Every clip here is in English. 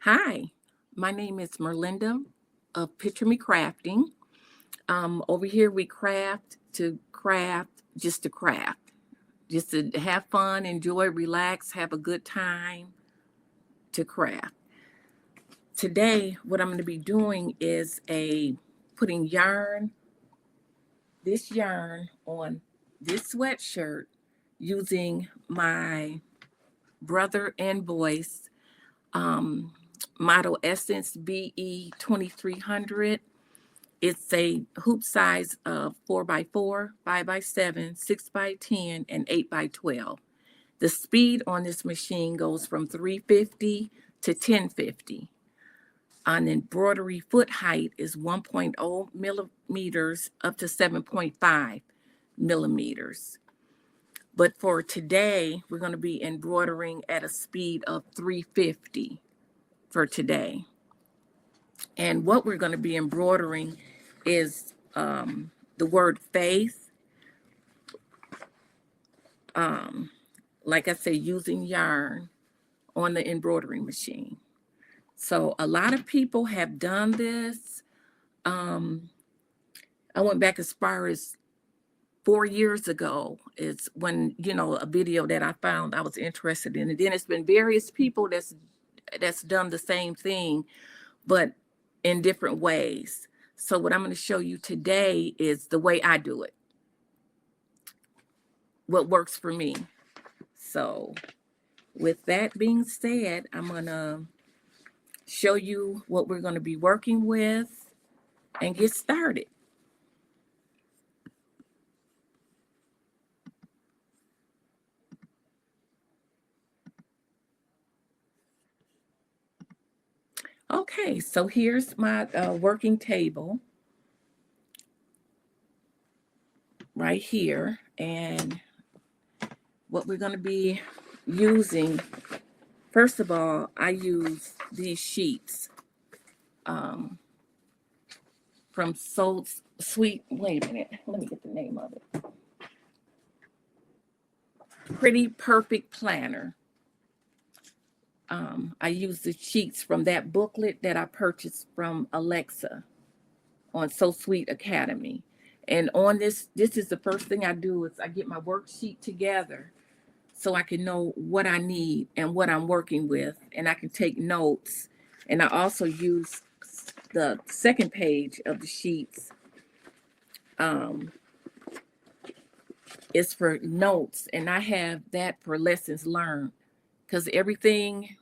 Hi, my name is Merlinda of Picture Me Crafting. Over here, we craft, just to have fun, enjoy, relax, have a good time to craft. Today, what I'm going to be doing is putting this yarn on this sweatshirt using my brother and voice model Essence BE 2300. It's a hoop size of 4x4, 5x7, 6x10, and 8x12. The speed on this machine goes from 350 to 1050. An embroidery foot height is 1.0 millimeters up to 7.5 millimeters. But for today, we're going to be embroidering at a speed of 350 for today. And what we're going to be embroidering is the word faith. Like I say, using yarn on the embroidery machine. So a lot of people have done this. I went back as far as 4 years ago. It's when, a video that I found I was interested in. And then it's been various people that's done the same thing, but in different ways. So what I'm going to show you today is the way I do it, what works for me. So with that being said, I'm going to show you what we're going to be working with and get started. Okay, so here's my working table right here. And what we're going to be using, first of all, I use these sheets from wait a minute, let me get the name of it. Pretty Perfect Planner. I use the sheets from that booklet that I purchased from Alexa on So Sweet Academy. And on this is the first thing I do is I get my worksheet together so I can know what I need and what I'm working with, and I can take notes. And I also use the second page of the sheets is for notes, and I have that for lessons learned, because everything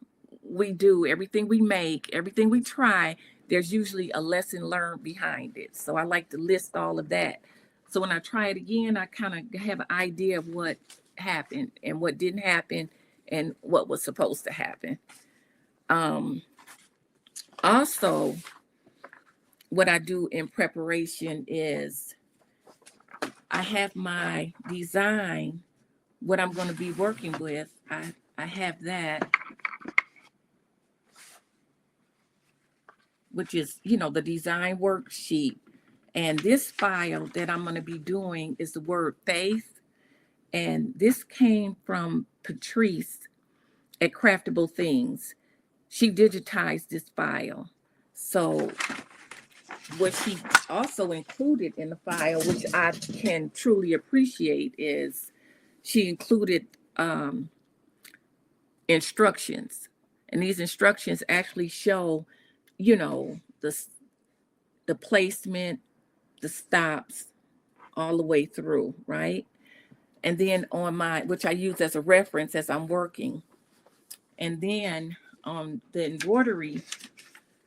we do, everything we make, everything we try, there's usually a lesson learned behind it. So I like to list all of that. So when I try it again, I kind of have an idea of what happened and what didn't happen and what was supposed to happen. Also, what I do in preparation is I have my design, what I'm going to be working with. I have that, which is, the design worksheet. And this file that I'm going to be doing is the word faith. And this came from Patrice at Craftable Things. She digitized this file. So what she also included in the file, which I can truly appreciate, is she included instructions. And these instructions actually show, the placement, the stops, all the way through, right? And then on which I use as a reference as I'm working. And then on the embroidery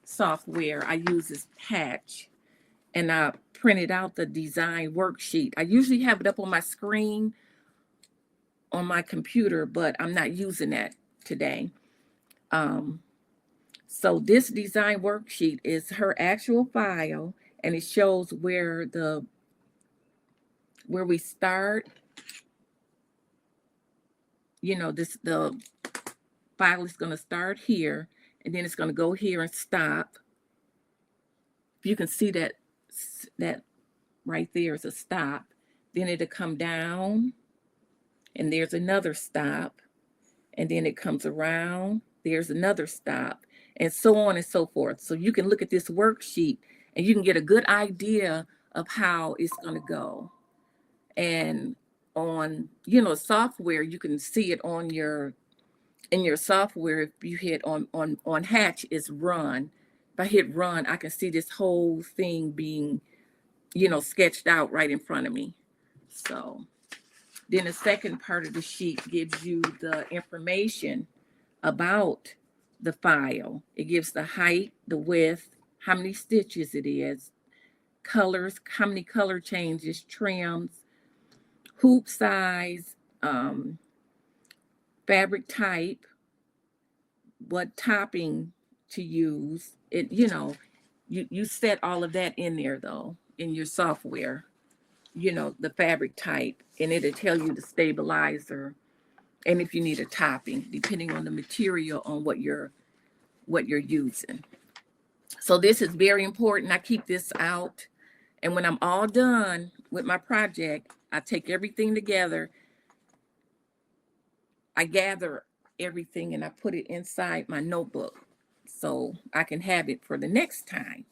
software, I use this Patch, and I printed out the design worksheet. I usually have it up on my screen on my computer, but I'm not using that today. So this design worksheet is her actual file, and it shows where we start. The file is going to start here, and then it's going to go here and stop. You can see that right there is a stop. Then it'll come down, and there's another stop, and then it comes around. There's another stop, and so on and so forth. So you can look at this worksheet and you can get a good idea of how it's going to go. And on, software, you can see it on your in your software. If you hit on Hatch, is run. If I hit run, I can see this whole thing being, sketched out right in front of me. So then the second part of the sheet gives you the information about the file. It gives the height, the width, how many stitches it is, colors, how many color changes, trims, hoop size, fabric type, what topping to use. You set all of that in there though, in your software, the fabric type, and it'll tell you the stabilizer and if you need a topping, depending on the material on what you're using. So this is very important. I keep this out. And when I'm all done with my project, I take everything together. I gather everything and I put it inside my notebook so I can have it for the next time.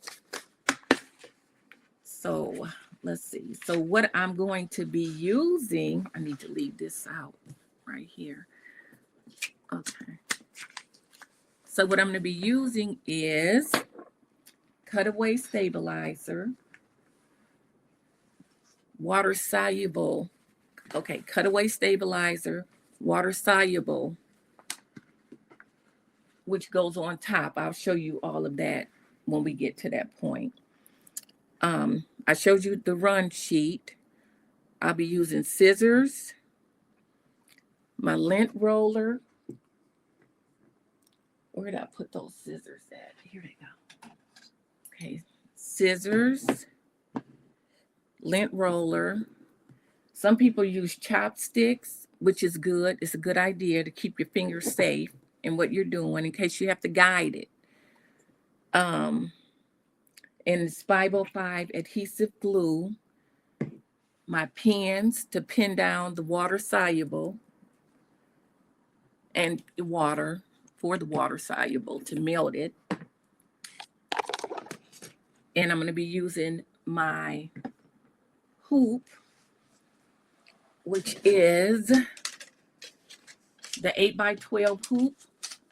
So let's see. So what I'm going to be using, I need to leave this out right here. Okay. So what I'm going to be using is cutaway stabilizer, water soluble. Okay, cutaway stabilizer, water soluble, which goes on top. I'll show you all of that when we get to that point. I showed you the run sheet. I'll be using scissors, my lint roller. Where did I put those scissors at? Here they go. Okay, scissors, lint roller. Some people use chopsticks, which is good. It's a good idea to keep your fingers safe in what you're doing in case you have to guide it. And it's 505 adhesive glue, my pins to pin down the water soluble, and the water for the water soluble to melt it. And I'm going to be using my hoop, which is the 8x12 hoop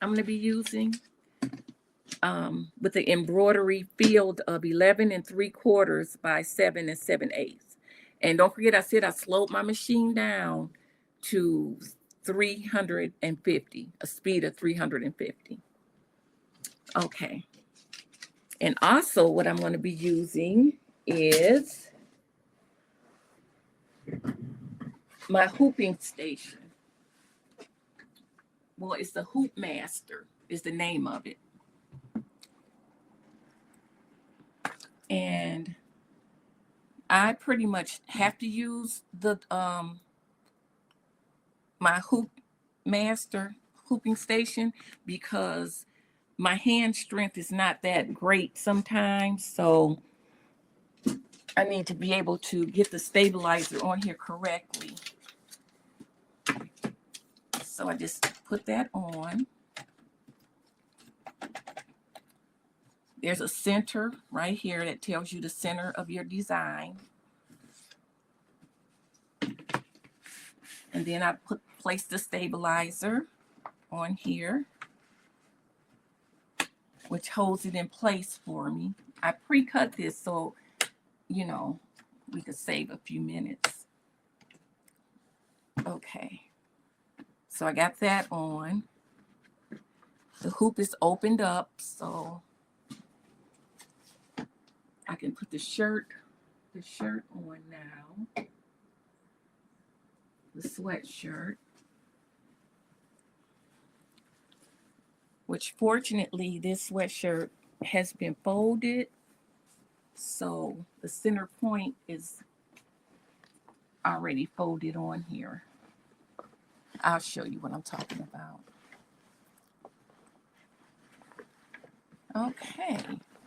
I'm going to be using, with the embroidery field of 11 3/4 by 7 7/8. And don't forget, I said I slowed my machine down to 350, a speed of 350. Okay. And also what I'm going to be using is my hooping station. Well, it's the Hoop Master is the name of it. And I pretty much have to use the my Hoop Master hooping station because my hand strength is not that great sometimes. So I need to be able to get the stabilizer on here correctly. So I just put that on. There's a center right here that tells you the center of your design. And then I place the stabilizer on here, which holds it in place for me. I pre-cut this so, we could save a few minutes. Okay. So I got that on. The hoop is opened up, so I can put the shirt on now. The sweatshirt, which fortunately this sweatshirt has been folded, so the center point is already folded on here. I'll show you what I'm talking about. Okay,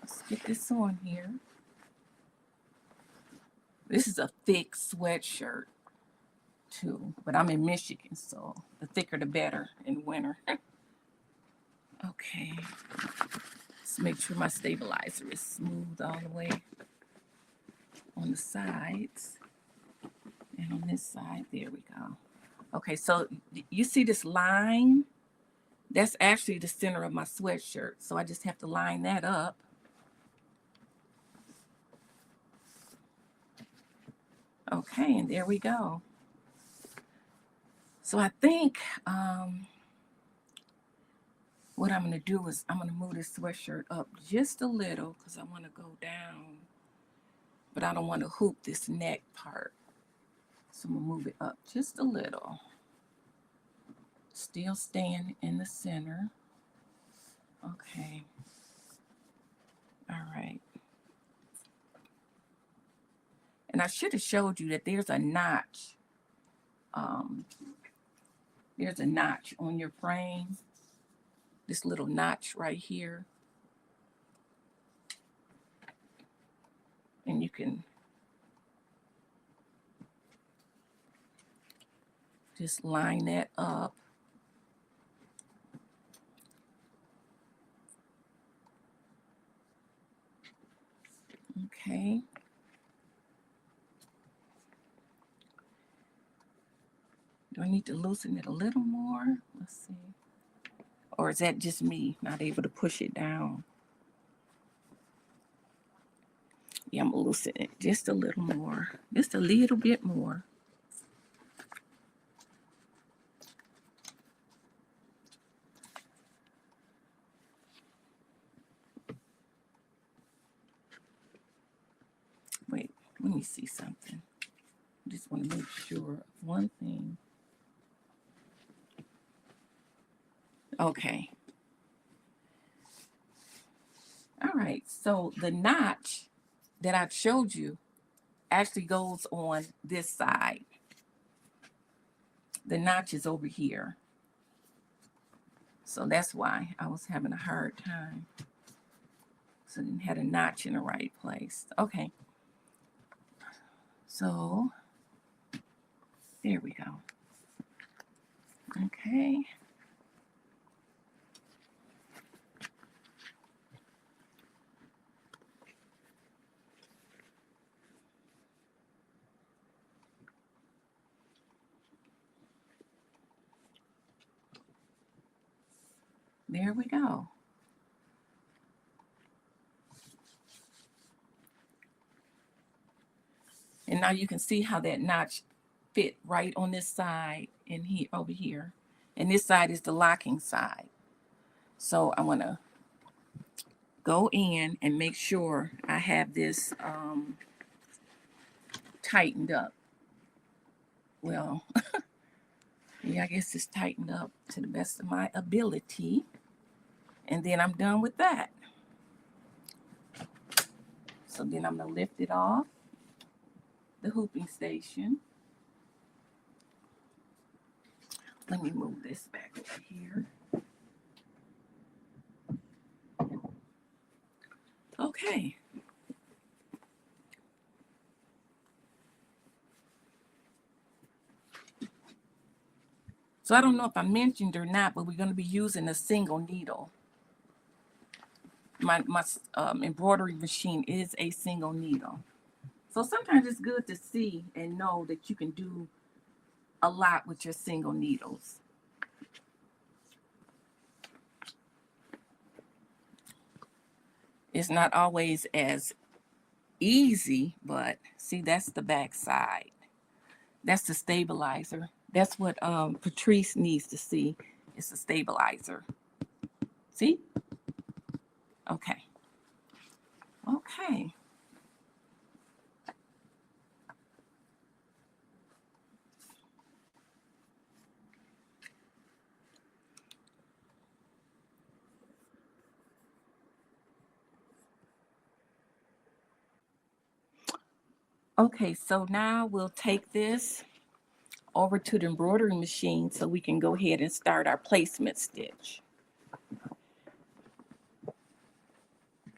let's get this on here. This is a thick sweatshirt too, but I'm in Michigan, so the thicker the better in winter. Okay, let's make sure my stabilizer is smooth all the way on the sides and on this side. There we go. Okay, so you see this line? That's actually the center of my sweatshirt. So I just have to line that up. Okay, and there we go. So I think what I'm going to do is I'm going to move this sweatshirt up just a little because I want to go down, but I don't want to hoop this neck part. So I'm going to move it up just a little. Still staying in the center. Okay. All right. And I should have showed you that there's a notch. There's a notch on your frame. This little notch right here. And you can just line that up. Okay. Do I need to loosen it a little more? Let's see. Or is that just me not able to push it down? Yeah, I'm gonna loosen it just a little more. Just a little bit more. Wait, let me see something. I just want to make sure of one thing. Okay. All right, so the notch that I showed you actually goes on this side. The notch is over here. So that's why I was having a hard time. So I didn't have a notch in the right place. Okay. So there we go. Okay. There we go. And now you can see how that notch fit right on this side and here over here. And this side is the locking side. So I want to go in and make sure I have this tightened up. Well, yeah, I guess it's tightened up to the best of my ability. And then I'm done with that. So then I'm going to lift it off the hooping station. Let me move this back over here. Okay. So I don't know if I mentioned or not, but we're going to be using a single needle. My embroidery machine is a single needle. So sometimes it's good to see and know that you can do a lot with your single needles. It's not always as easy, but see, that's the back side. That's the stabilizer. That's what Patrice needs to see. It's a stabilizer. See? Okay. Okay. Okay, so now we'll take this over to the embroidery machine so we can go ahead and start our placement stitch.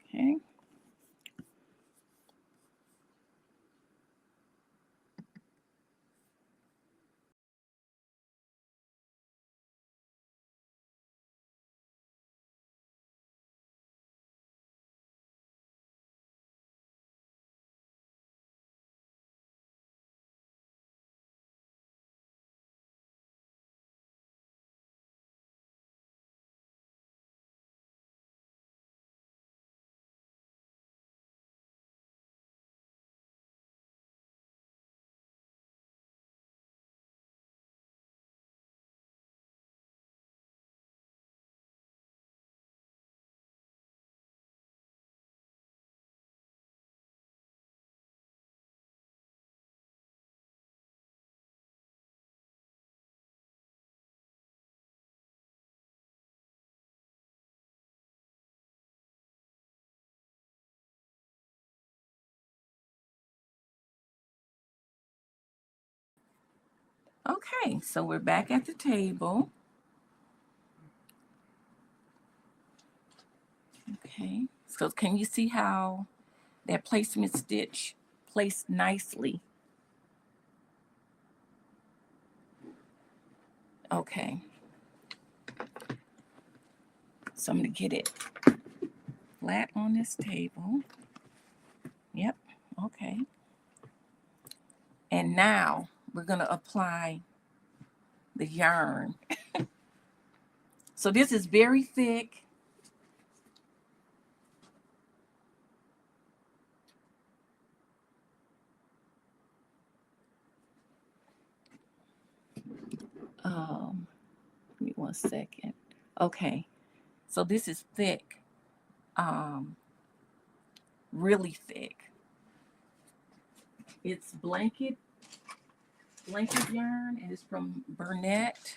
Okay. Okay, so we're back at the table. Okay, so can you see how that placement stitch placed nicely? Okay, so I'm gonna get it flat on this table. Yep, okay. And now we're gonna apply the yarn. So this is very thick. Give me 1 second. Okay, so this is thick, um, really thick. It's blanket yarn, and it's from Burnett.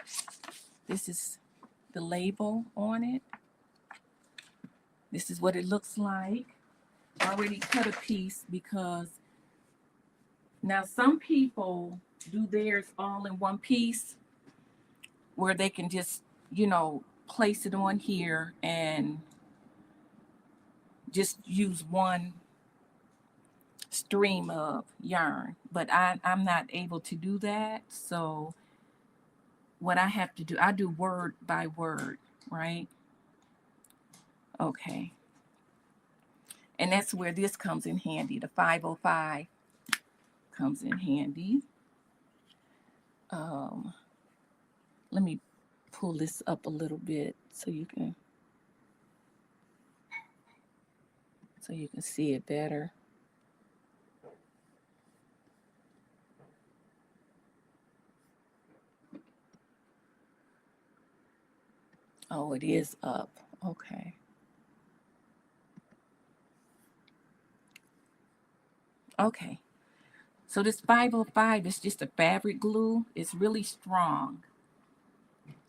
This is the label on it. This is what it looks like. I already cut a piece because now some people do theirs all in one piece where they can just, place it on here and just use one stream of yarn. But I'm not able to do that. So what I have to do, I do word by word, right? Okay. And that's where this comes in handy. The 505 comes in handy. Let me pull this up a little bit so you can see it better. Oh, it is up. Okay. Okay. So this 505 is just a fabric glue. It's really strong.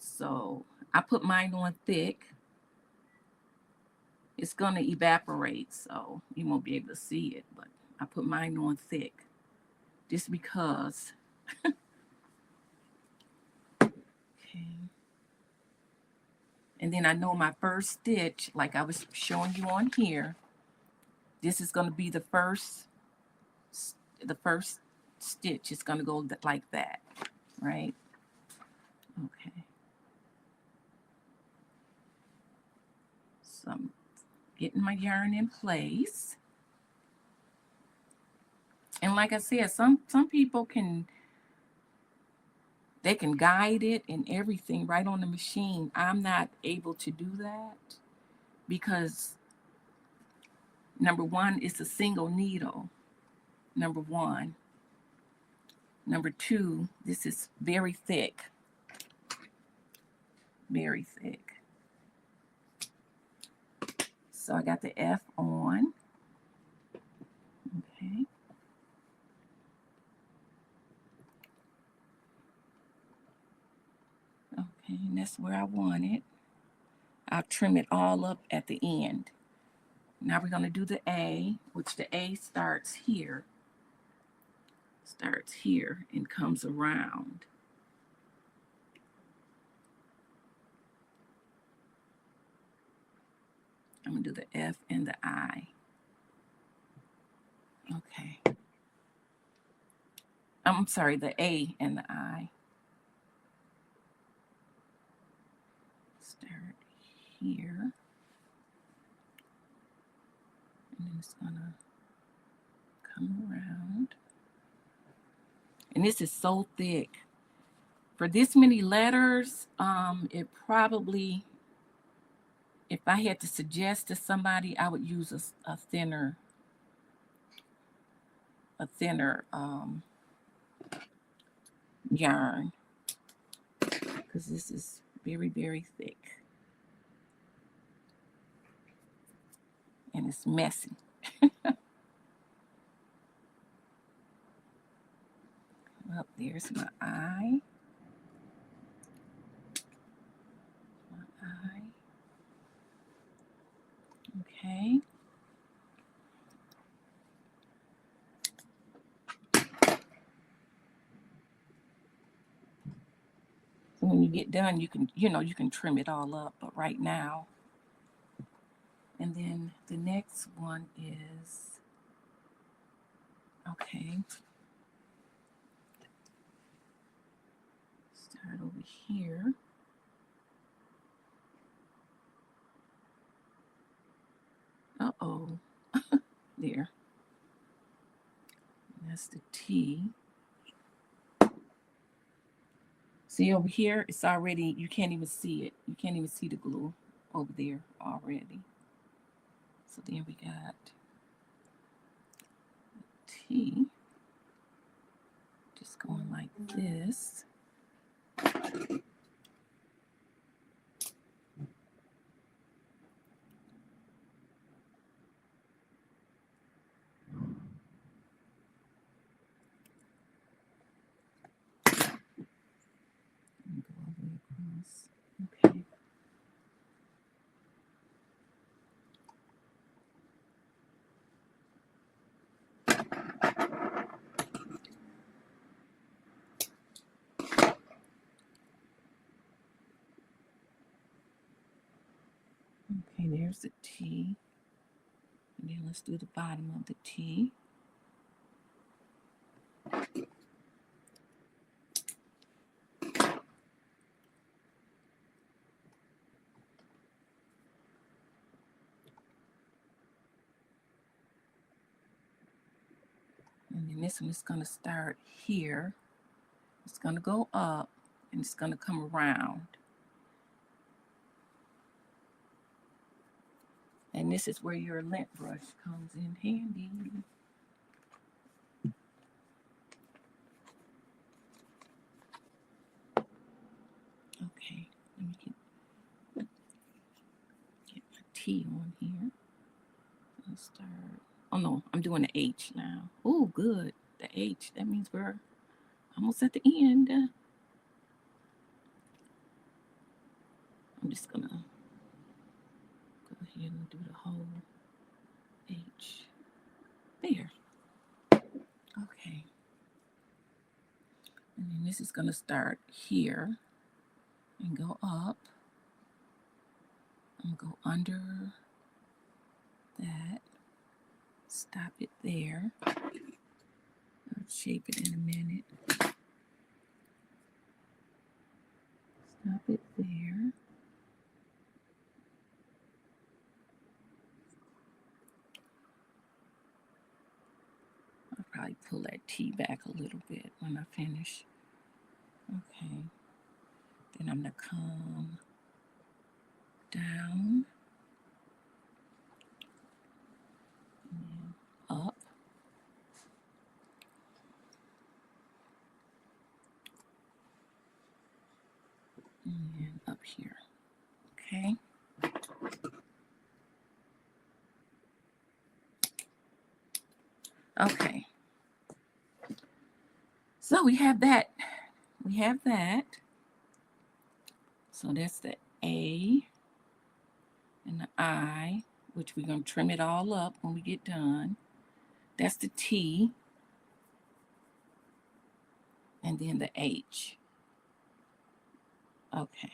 So I put mine on thick. It's going to evaporate, so you won't be able to see it, but I put mine on thick just because. Okay. And then I know my first stitch, like I was showing you on here, this is going to be the first stitch. It's going to go like that, right? Okay. So I'm getting my yarn in place. And like I said, some people can guide it and everything right on the machine. I'm not able to do that because number one, it's a single needle. Number one. Number two, this is very thick. Very thick. So I got the F on. Okay. Okay, and that's where I want it. I'll trim it all up at the end. Now we're going to do the A, which the A starts here. Starts here and comes around. I'm going to do the F and the I. Okay. I'm sorry, the A and the I. Start here. And then it's going to come around. And this is so thick. For this many letters, it probably, if I had to suggest to somebody, I would use a thinner yarn, because this is very, very thick. And it's messy. Well, there's my eye. My eye. Okay. get done, you can, you can trim it all up. But right now, and then the next one is, okay, start over here. Uh-oh, there. That's the T. See over here, it's already, you can't even see it. You can't even see the glue over there already. So then we got T, just going like this. And go all the way across. Okay. Okay, there's the T. And then let's do the bottom of the T. And then this one is going to start here. It's going to go up and it's going to come around. And this is where your lint brush comes in handy. Okay, let me get my T on here. I'll start. Oh no, I'm doing the H now. Oh, good. The H. That means we're almost at the end. I'm just gonna go ahead and do the whole H. There. Okay. And then this is gonna start here and go up. I'm gonna go under that. Stop it there. I'll shape it in a minute. Stop it there. I'll probably pull that T back a little bit when I finish. Okay. Then I'm gonna come down and then up. And then up here. Okay. Okay. So we have that. We have that. So that's the A and the I, which we're going to trim it all up when we get done. That's the T. And then the H. Okay.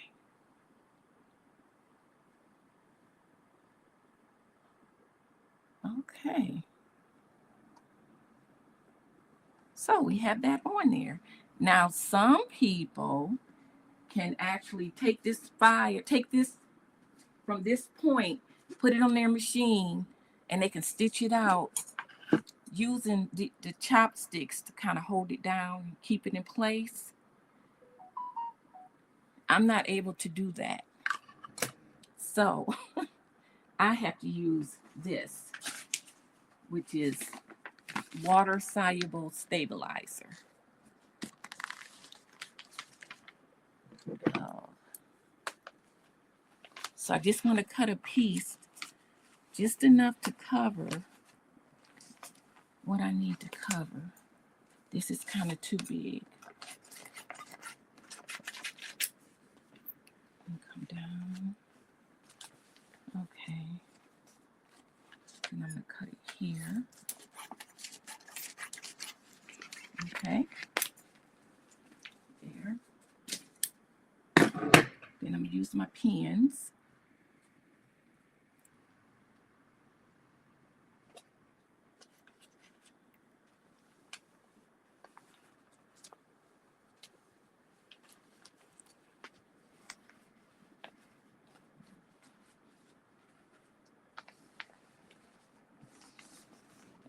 Okay. So we have that on there. Now, some people can actually take this from this point, put it on their machine, and they can stitch it out using the chopsticks to kind of hold it down and keep it in place. I'm not able to do that. So I have to use this, which is water-soluble stabilizer. So I just want to cut a piece just enough to cover what I need to cover. This is kind of too big. And come down. Okay. And I'm going to cut it here. Okay. There. use my pens.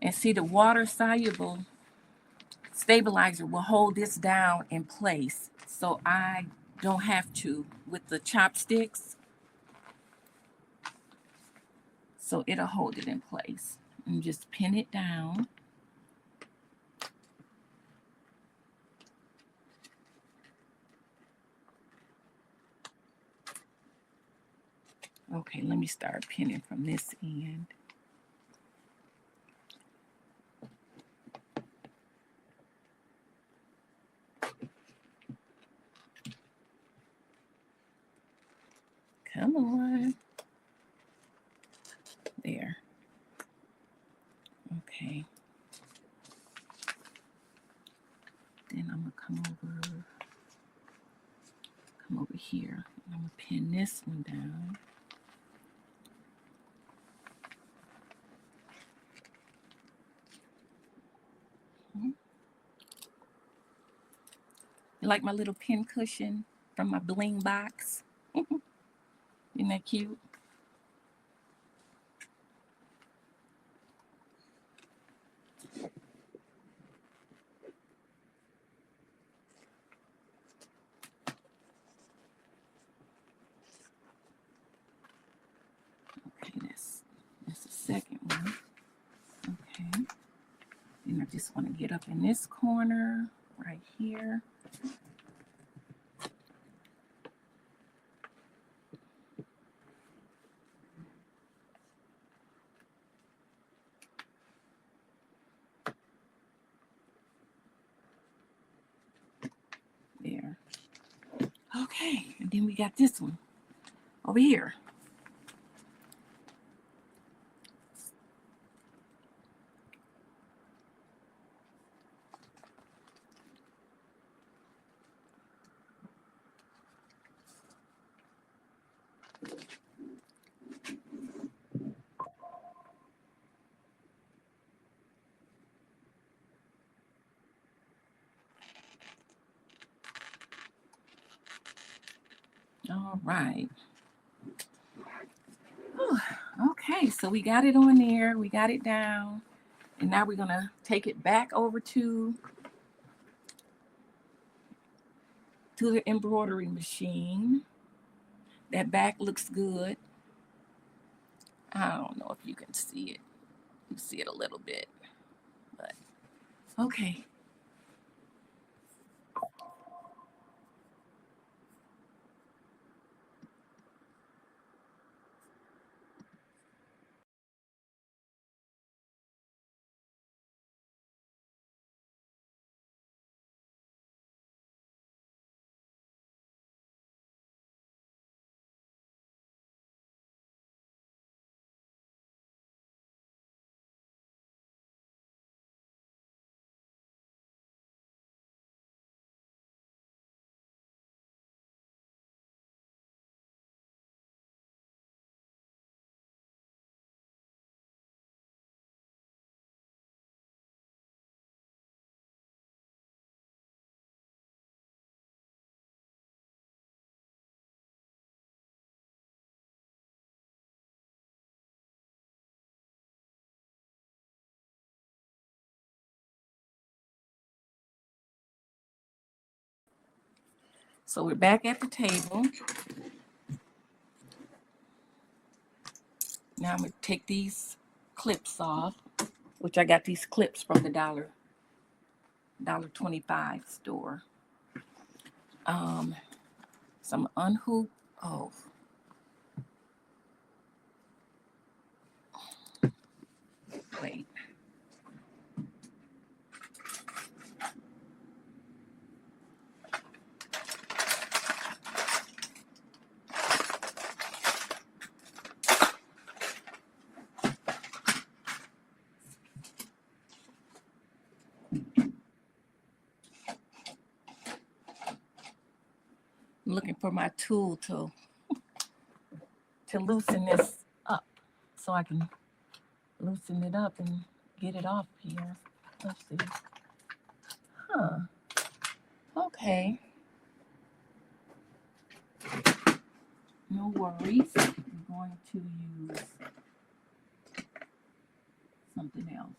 And see, the water soluble stabilizer will hold this down in place, so I don't have to with the chopsticks. So it'll hold it in place. And just pin it down. Okay, let me start pinning from this end. Come on. There. Okay. Then I'm gonna come over here. I'm gonna pin this one down. You like my little pin cushion from my bling box? Isn't that cute? Okay, that's the second one. Okay. And I just want to get up in this corner right here. There. Okay, and then we got this one over here. All right. Whew. Okay, so we got it on there. We got it down. And now we're going to take it back over to the embroidery machine. That back looks good. I don't know if you can see it. You see it a little bit, but okay. So we're back at the table. Now I'm going to take these clips off, which I got these clips from the $1.25 store. Some unhoop. Oh, wait. I'm looking for my tool to to loosen this up so I can loosen it up and get it off here. Let's see. Huh. Okay. No worries. I'm going to use something else.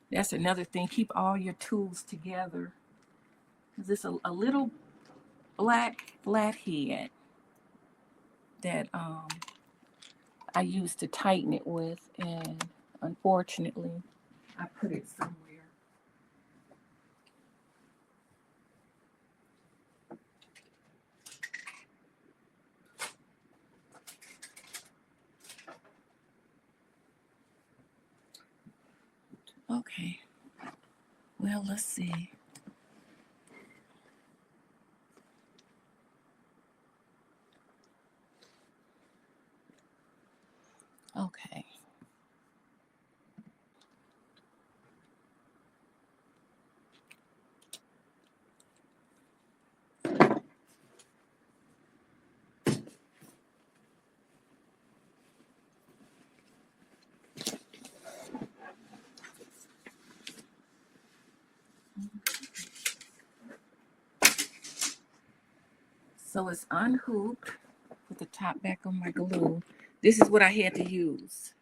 That's another thing. Keep all your tools together. Because it's a little black flathead that I used to tighten it with, and unfortunately I put it somewhere. Okay, well, let's see. Okay. So it's unhooped. Put the top back on my glue. This is what I had to use.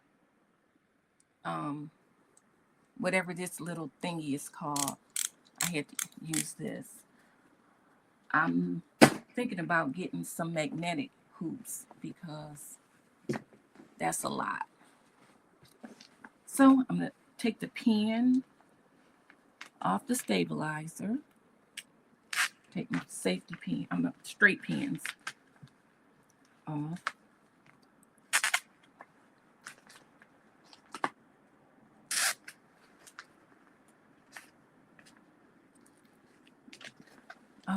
Whatever this little thingy is called, I had to use this. I'm thinking about getting some magnetic hoops because that's a lot. So I'm going to take the pin off the stabilizer. Take my safety pin, I'm straight pins off.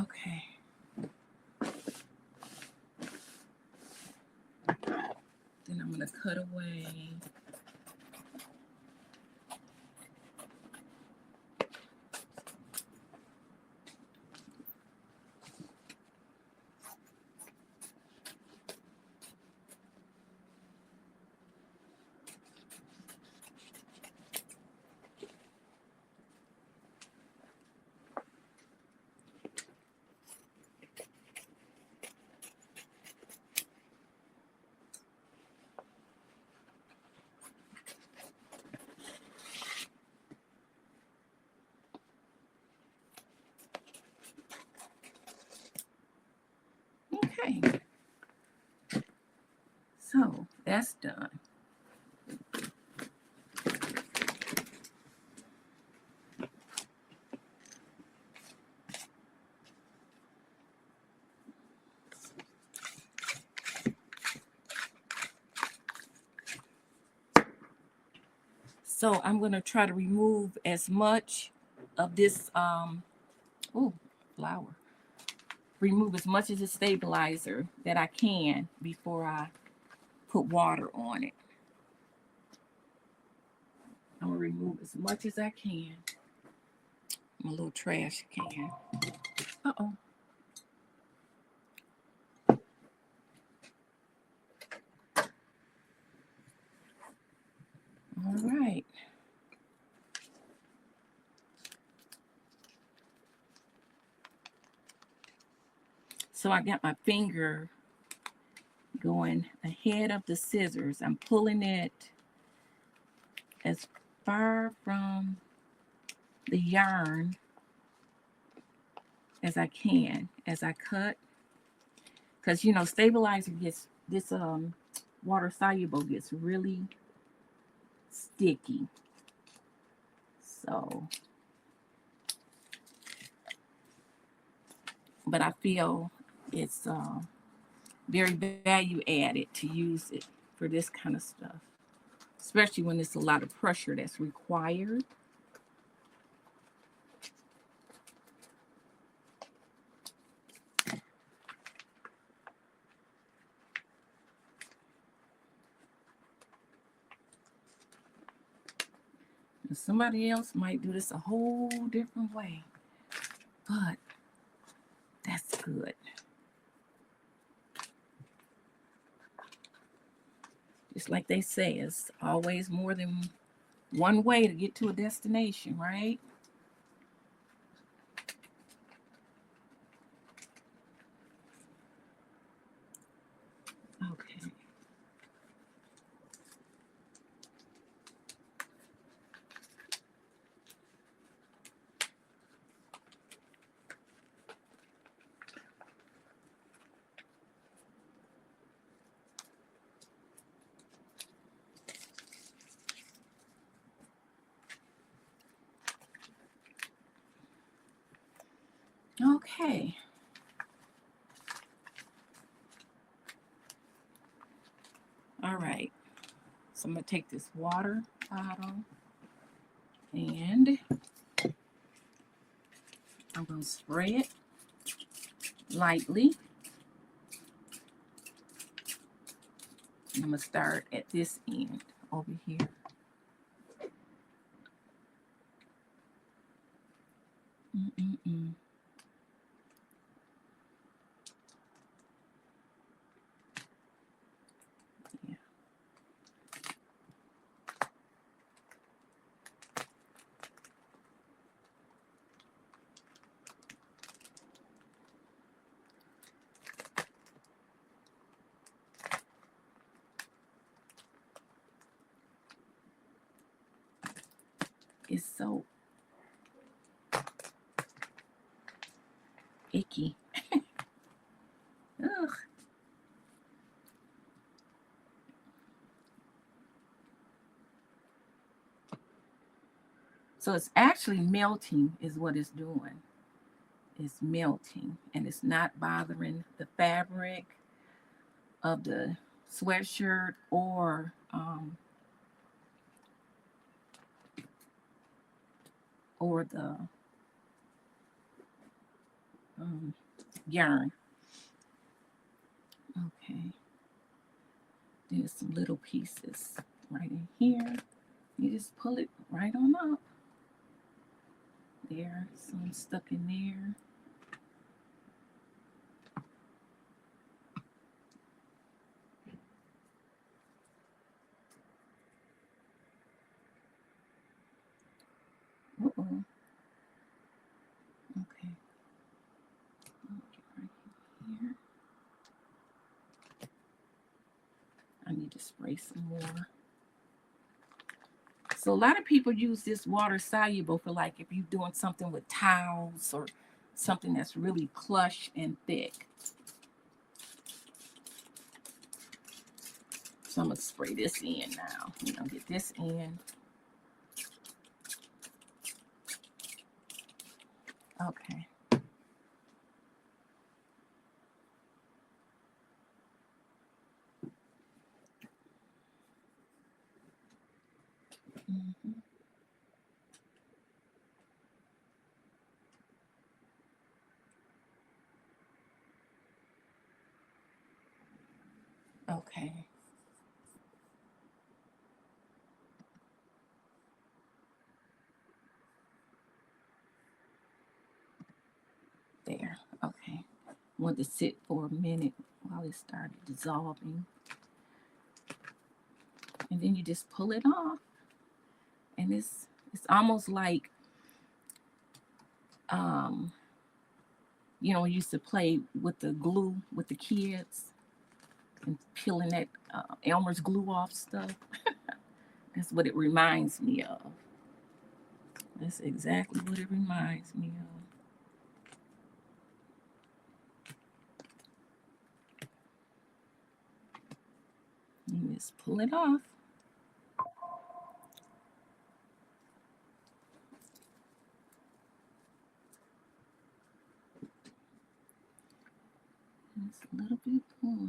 Okay. Then I'm going to cut away. Okay. So that's done. So I'm going to try to remove as much of this, flour. Remove as much of the stabilizer that I can before I put water on it. I'm going to remove as much as I can. My little trash can. Uh-oh. All right. So I got my finger going ahead of the scissors. I'm pulling it as far from the yarn as I can as I cut. Because, you know, stabilizer gets, this water soluble gets really sticky. So, but I feel it's very value added to use it for this kind of stuff, especially when it's a lot of pressure that's required. And somebody else might do this a whole different way, but that's good. Just like they say, it's always more than one way to get to a destination, right? Okay. Okay. All right. So I'm going to take this water bottle and I'm going to spray it lightly. And I'm going to start at this end over here. Mm-mm-mm. Yeah. It's so icky. Ugh. So it's actually melting is what it's doing. It's melting and it's not bothering the fabric of the sweatshirt or the um, yarn. Okay. There's some little pieces right in here. You just pull it right on up. There, some stuck in there. Uh-oh. Okay. Right here. I need to spray some more. So a lot of people use this water soluble for like if you're doing something with towels or something that's really plush and thick. So I'm gonna spray this in now. Get this in. Okay. Mm-hmm. Okay. There. Okay. Want to sit for a minute while it started dissolving. And then you just pull it off. And it's almost like we used to play with the glue with the kids and peeling that Elmer's glue off stuff. That's what it reminds me of. That's exactly what it reminds me of. You just pull it off. Just a little bit more.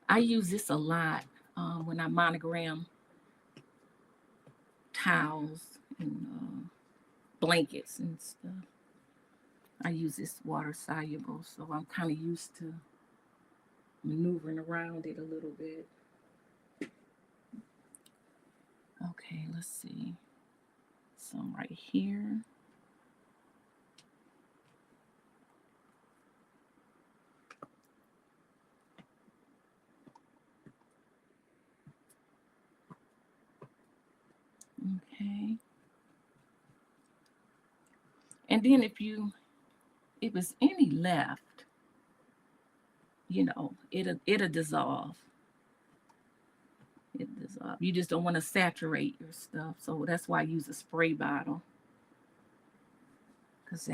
I use this a lot when I monogram towels and blankets and stuff. I use this water soluble, so I'm kind of used to maneuvering around it a little bit. Okay, let's see. Some right here. Okay. And then if there's any left, it'll dissolve. It'll dissolve. You just don't want to saturate your stuff. So that's why I use a spray bottle. Because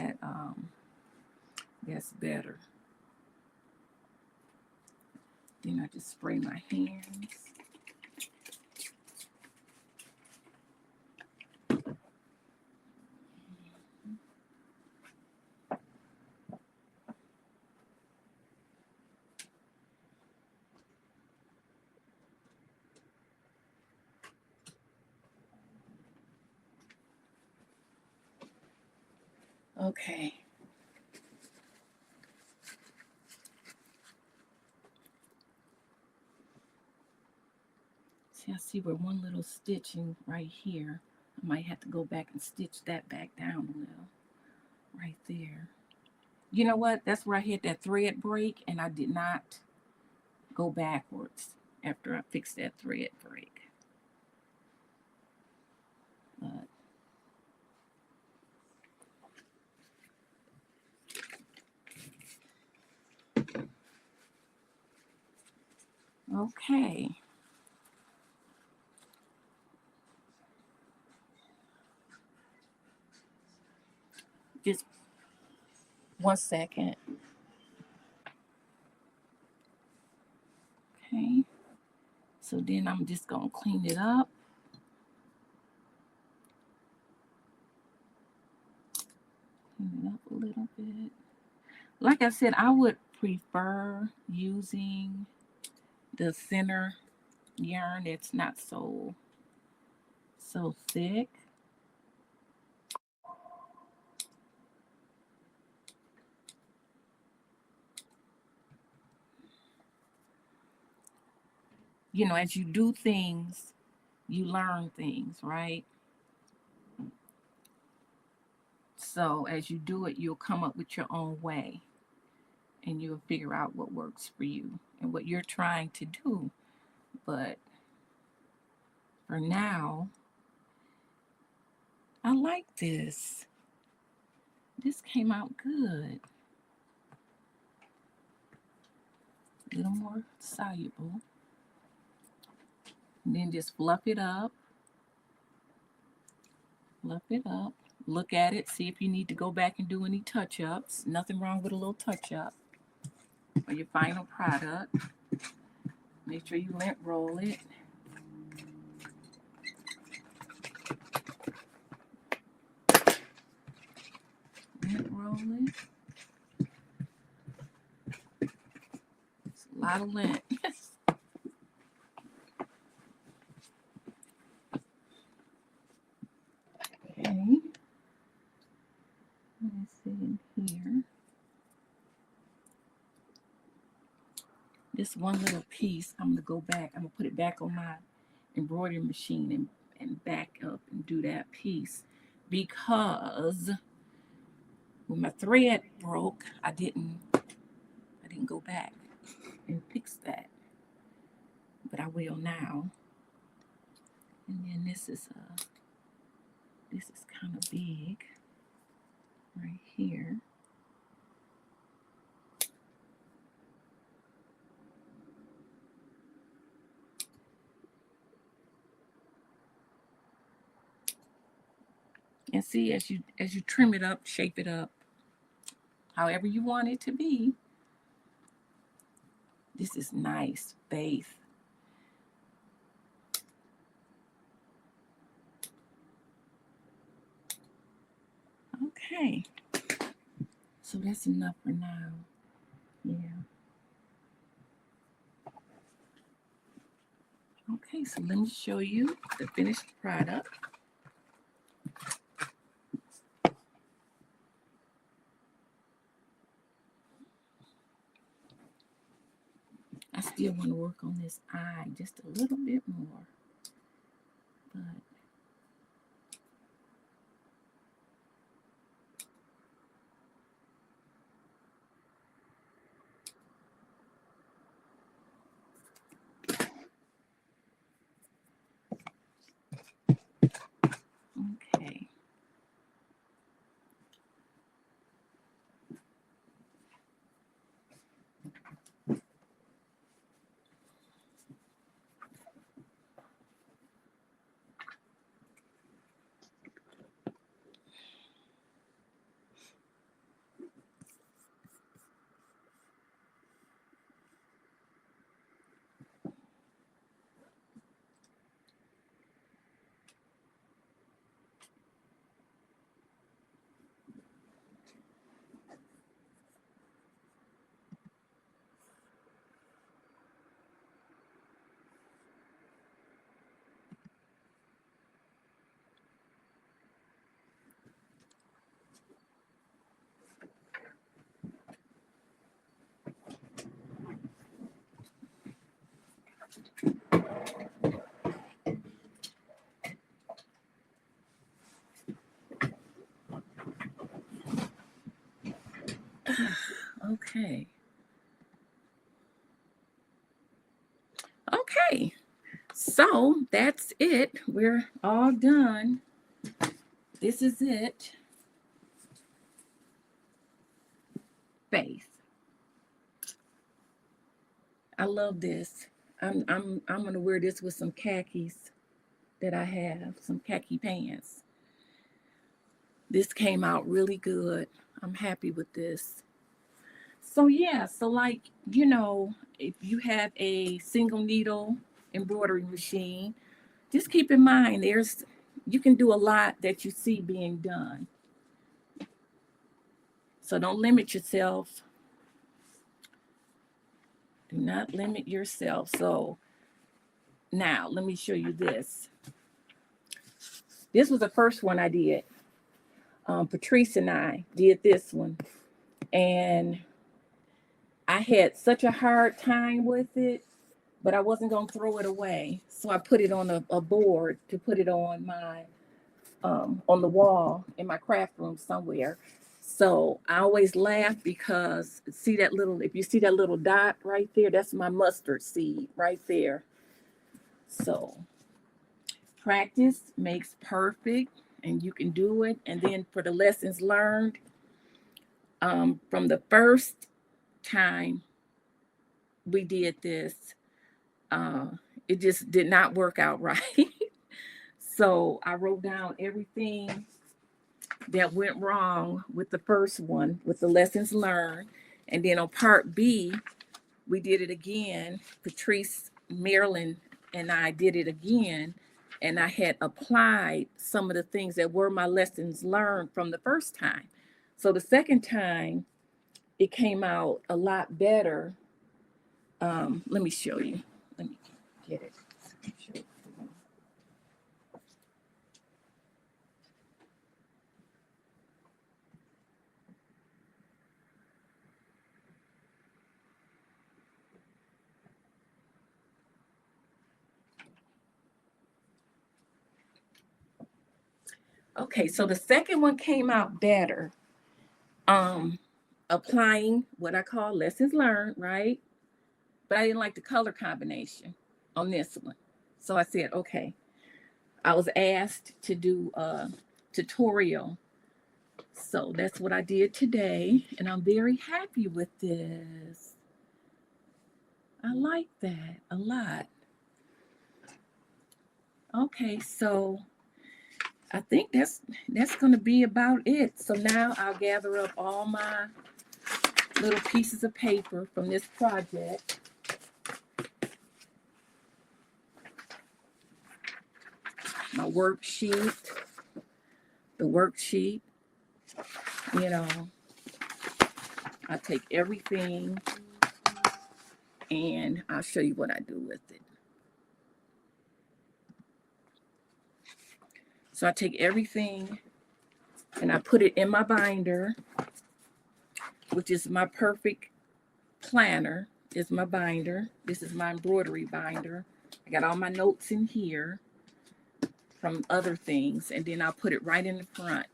that's better. Then I just spray my hands. Okay. See, I see where one little stitching right here. I might have to go back and stitch that back down a little. Right there. You know what? That's where I had that thread break, and I did not go backwards after I fixed that thread break. But okay. Just 1 second. Okay. So then I'm just going to clean it up. Clean it up a little bit. Like I said, I would prefer using the thinner yarn. It's not so thick. As you do things, you learn things, right? So as you do it, you'll come up with your own way, and you'll figure out what works for you and what you're trying to do. But for now, I like this. This came out good. A little more soluble. And then just fluff it up. Fluff it up. Look at it. See if you need to go back and do any touch-ups. Nothing wrong with a little touch-up for your final product. Make sure you lint roll it. Lint roll it. It's a lot of lint. Okay. Let me see in here. This one little piece, I'm going to go back. I'm going to put it back on my embroidery machine and back up and do that piece, because when my thread broke, I didn't go back and fix that, but I will now. And then this is kind of big right here. And see, as you trim it up, shape it up however you want it to be. This is nice faith. Okay, so that's enough for now. Yeah. Okay, so let me show you the finished product. I still want to work on this eye just a little bit more, but Okay. Okay. So that's it. We're all done. This is it. Faith. I love this. I'm gonna wear this with some khakis that I have, some khaki pants. This came out really good. I'm happy with this. So yeah, so like, if you have a single needle embroidery machine, just keep in mind you can do a lot that you see being done. So don't limit yourself. Do not limit yourself. So now let me show you this. This was the first one I did. Patrice and I did this one, and I had such a hard time with it, but I wasn't gonna throw it away. So I put it on a board to put it on my on the wall in my craft room somewhere. So I always laugh because if you see that little dot right there, that's my mustard seed right there. So practice makes perfect, and you can do it. And then for the lessons learned, from the first time we did this, uh, it just did not work out right. So I wrote down everything that went wrong with the first one, with the lessons learned. And then on part B, we did it again. Patrice, Marilyn, and I did it again. And I had applied some of the things that were my lessons learned from the first time. So the second time, it came out a lot better. Let me show you. Let me get it. Okay, so the second one came out better. Applying what I call lessons learned, right? But I didn't like the color combination on this one. So I said, okay. I was asked to do a tutorial. So that's what I did today. And I'm very happy with this. I like that a lot. Okay, so I think that's going to be about it. So now I'll gather up all my little pieces of paper from this project. My worksheet, the worksheet, I take everything and I'll show you what I do with it. So I take everything and I put it in my binder, which is my perfect planner, is my binder. This is my embroidery binder. I got all my notes in here from other things, and then I'll put it right in the front.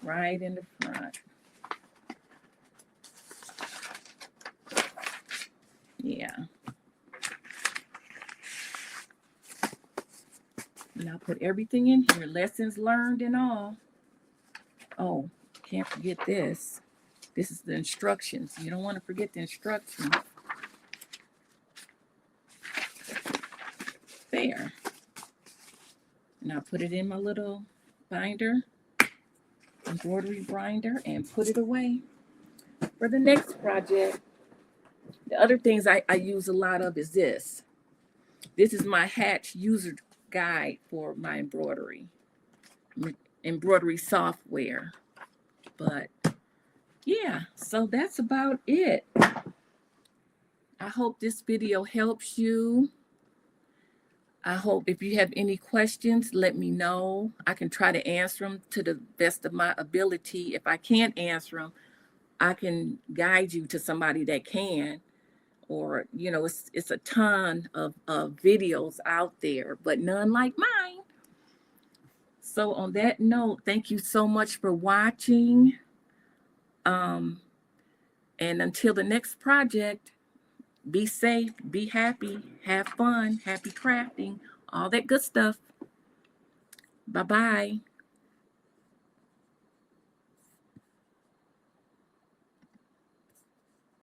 Right in the front. Yeah. And I'll put everything in here, lessons learned and all. Oh, can't forget this. This is the instructions. You don't want to forget the instructions. There. And I'll put it in my little binder, embroidery binder, and put it away for the next project. The other things I use a lot of is this. This is my Hatch user guide for my embroidery software. But yeah, so that's about it. I hope this video helps you. I hope if you have any questions, let me know. I can try to answer them to the best of my ability. If I can't answer them, I can guide you to somebody that can, or it's a ton of videos out there, but none like mine. So on that note, thank you so much for watching. And until the next project, be safe, be happy, have fun, happy crafting, all that good stuff. Bye-bye.